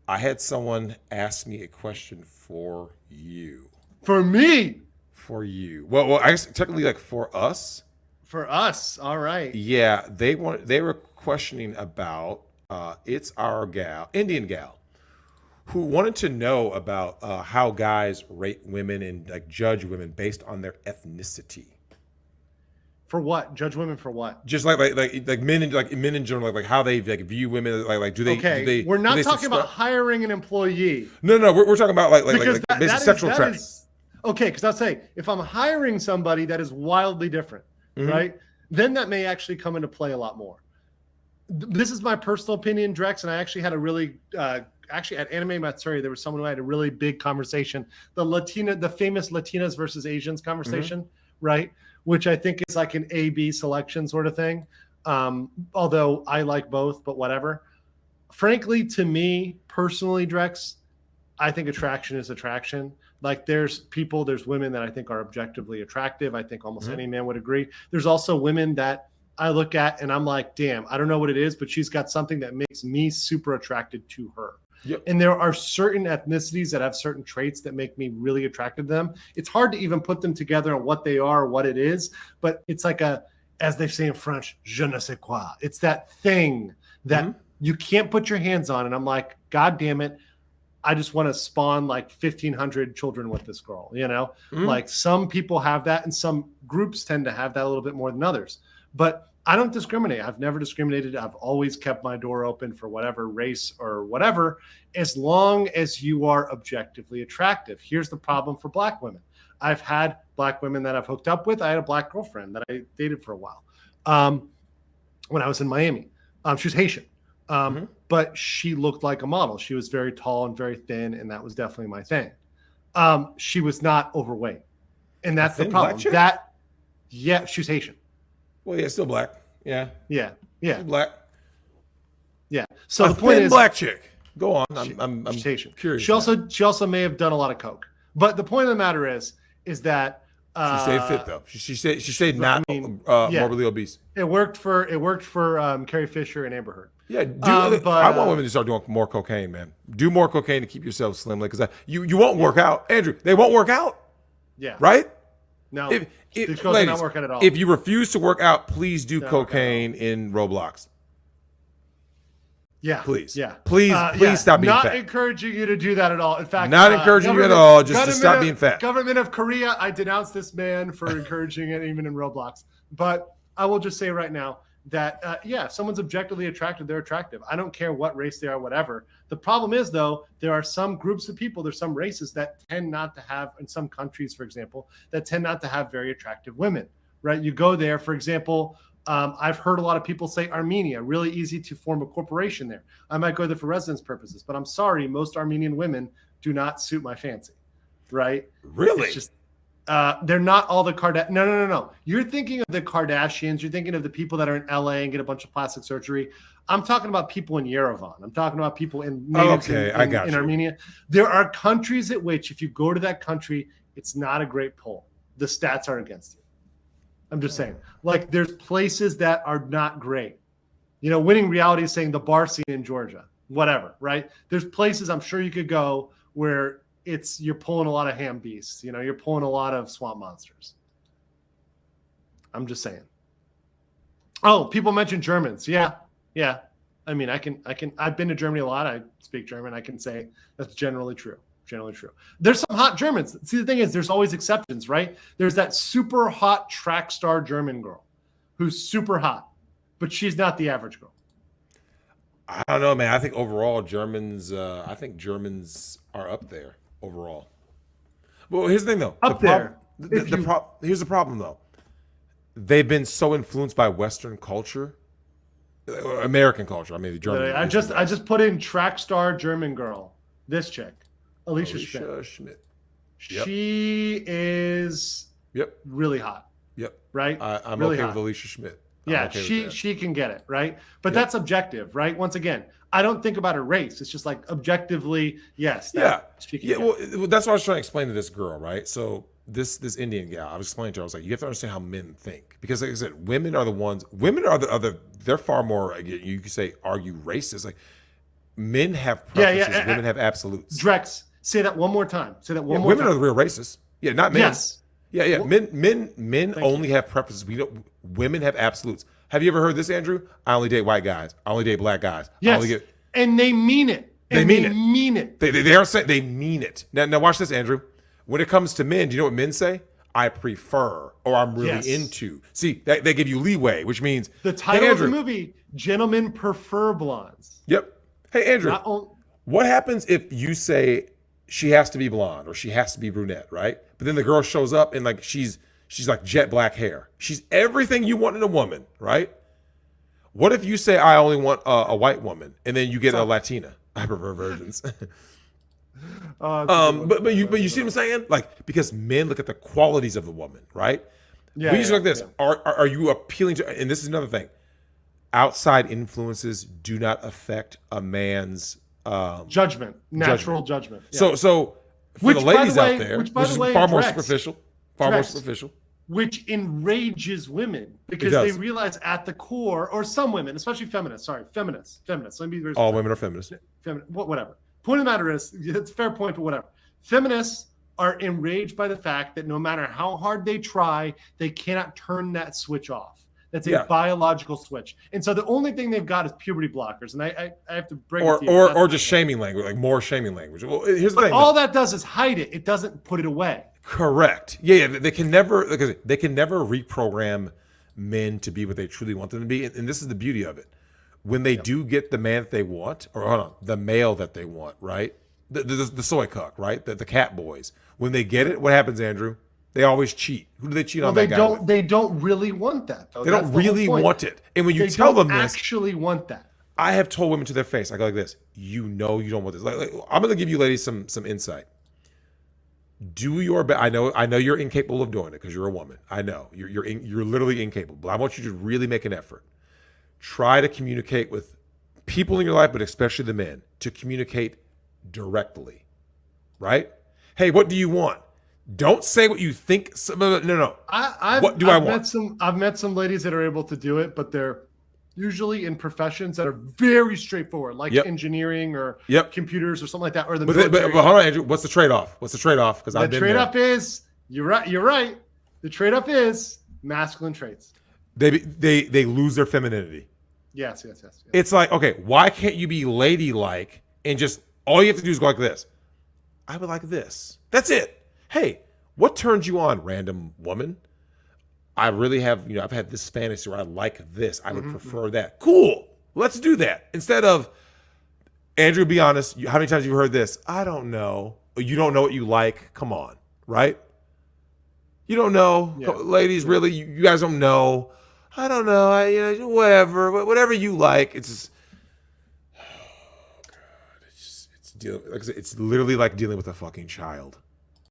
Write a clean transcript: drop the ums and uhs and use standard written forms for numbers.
I had someone ask me a question for you. For me. For you. Well, I guess technically like for us. For us. All right. Yeah, they were questioning about it's our gal, Indian gal, who wanted to know about how guys rate women and like judge women based on their ethnicity. For what? Judge women for what? Just like men in general, like how they like view women, like do they do Okay, they we're do not they talking subscribe? about hiring an employee No, we're talking about because like basically sexual attraction. Okay. Because I'll say if I'm hiring somebody that is wildly different, Mm-hmm. right? Then that may actually come into play a lot more. This is my personal opinion, Drex, and I actually had a really actually at Anime Matsuri, there was someone who had a really big conversation, the famous Latinas versus Asians conversation, right? Which I think is like an A/B selection sort of thing. Although I like both, but whatever. Frankly, to me personally, Drex, I think attraction is attraction. Like there's women that I think are objectively attractive. I think almost any man would agree. There's also women that I look at and I'm like, damn, I don't know what it is, but she's got something that makes me super attracted to her. Yep. And there are certain ethnicities that have certain traits that make me really attracted to them. It's hard to even put them together on what they are, what it is, but it's like as they say in French, je ne sais quoi. It's that thing that you can't put your hands on. And I'm like, God damn it. I just want to spawn like 1,500 children with this girl, you know? Like some people have that and some groups tend to have that a little bit more than others. But I don't discriminate. I've never discriminated. I've always kept my door open for whatever race or whatever, as long as you are objectively attractive. Here's the problem for Black women. I've had Black women that I've hooked up with. I had a Black girlfriend that I dated for a while when I was in Miami. She was Haitian, but she looked like a model. She was very tall and very thin, and that was definitely my thing. She was not overweight, and that's the problem. Yeah, she was Haitian. Well, yeah, still Black. Yeah. She's Black. Yeah. So a the point is, Black chick. Go on. I'm she's Haitian. curious. She also may have done a lot of coke. But the point of the matter is that she stayed fit though. She stayed not morbidly obese. It worked for Carrie Fisher and Amber Heard. Yeah, I want women to start doing more cocaine, man. Do more cocaine to keep yourself slim, like because you won't work out, Andrew. They won't work out. Yeah. Right. No, these girls are not working at all. If you refuse to work out, please do cocaine in Roblox. Yeah. Please. Yeah. Please stop being fat. Not encouraging you to do that at all. In fact, not encouraging you at all. Just to stop being fat. Government of Korea, I denounce this man for encouraging it even in Roblox. But I will just say right now that, if someone's objectively attractive, they're attractive. I don't care what race they are, whatever. The problem is, though, there are some groups of people, there's some races that tend not to have, in some countries, for example, that tend not to have very attractive women, right? You go there, for example, I've heard a lot of people say Armenia, really easy to form a corporation there. I might go there for residence purposes, but I'm sorry, most Armenian women do not suit my fancy, right? Really? It's just, they're not all the Kardashians. No. You're thinking of the Kardashians. You're thinking of the people that are in LA and get a bunch of plastic surgery. I'm talking about people in Yerevan. I'm talking about people in in Armenia. There are countries at which, if you go to that country, it's not a great pull. The stats are against you. I'm just saying. Like, there's places that are not great. You know, Winning Reality is saying the bar scene in Georgia, whatever, right? There's places I'm sure you could go where you're pulling a lot of ham beasts. You know, you're pulling a lot of swamp monsters. I'm just saying. Oh, people mention Germans. Yeah. I mean, I've been to Germany a lot. I speak German. I can say that's generally true. There's some hot Germans. See, the thing is, there's always exceptions, right? There's that super hot track star German girl who's super hot, but she's not the average girl. I don't know, man. I think overall Germans are up there overall. Well, here's the thing, though. Here's the problem, though. They've been so influenced by Western culture, American culture. I mean, the German. I just put in track star German girl. This chick, Alicia Schmidt. Yep. She is really hot. Yep. Right. I'm really okay hot. with Alicia Schmidt. Yeah, she can get it, right? But that's objective, right? Once again, I don't think about her race. It's just like objectively, yes. Well, that's what I was trying to explain to this girl, right? So this Indian gal, I was explaining to her, I was like, you have to understand how men think. Because like I said, women are the, they're far more, you could say, argue racist. Like Men have Yeah, preferences. Women have absolutes. Drex, say that one more time. Say that one more Women time. are the real racists. Yeah, not men. Yes. Yeah. Well, Men only have preferences. We don't. Women have absolutes. Have you ever heard this, Andrew? I only date white guys. I only date black guys. I Yes. only get. And they mean it. They mean it. Mean it. They are saying they mean it. Now watch this, Andrew. When it comes to men, do you know what men say? I prefer, or I'm really into. See, they give you leeway, which means the title of the movie, Gentlemen Prefer Blondes. Yep. Hey, Andrew, what happens if you say she has to be blonde or she has to be brunette, right? But then the girl shows up and like she's like jet black hair. She's everything you want in a woman, right? What if you say I only want a white woman, and then you get a Latina? I prefer virgins. But you see what I'm saying? Like, because men look at the qualities of the woman, right? Yeah. We just look at this. Yeah. Are you appealing to? And this is another thing. Outside influences do not affect a man's natural judgment. Yeah. So for the ladies out there, which is far more superficial, which enrages women because they realize at the core, or some women, especially feminists. Feminists. Let me be all women are feminists. Whatever. Point of the matter is, it's a fair point, but whatever. Feminists are enraged by the fact that no matter how hard they try, they cannot turn that switch off. That's a biological switch. And so the only thing they've got is puberty blockers. And I have to bring it to you. Or just shaming language, like more shaming language. Well, here's the thing. All that does is hide it. It doesn't put it away. Correct. Yeah, they can never reprogram men to be what they truly want them to be. And this is the beauty of it. When they do get the man that they want, or hold on, the male that they want, right? The soy cuck, right? The cat boys. When they get it, what happens, Andrew? They always cheat. Who do they cheat on? That guy with? They don't really want that, though. They don't really want it. And when you tell them this, actually want that. I have told women to their face, I go like this: you know you don't want this. Like I'm going to give you ladies some insight. Do your best. I know you're incapable of doing it because you're a woman. I know you're literally incapable. But I want you to really make an effort. Try to communicate with people in your life, but especially the men, to communicate directly, right? Hey, what do you want? Don't say what you think. No. What do I want? I've met some ladies that are able to do it, but they're usually in professions that are very straightforward, like engineering or computers or something like that, or the military. But hold on, Andrew. What's the trade-off? Because the trade-off is you're right. The trade-off is masculine traits. They lose their femininity. Yes. It's like, okay, why can't you be ladylike and just all you have to do is go like this? I would like this. That's it. Hey, what turns you on, random woman? I really have, I've had this fantasy where I like this. I would prefer that. Cool. Let's do that. Instead of, Andrew, be honest, how many times have you heard this? I don't know. You don't know what you like. Come on, right? You don't know. Yeah. Ladies, really, you guys don't know. I don't know. Whatever you like. It's just, oh God, it's literally like dealing with a fucking child.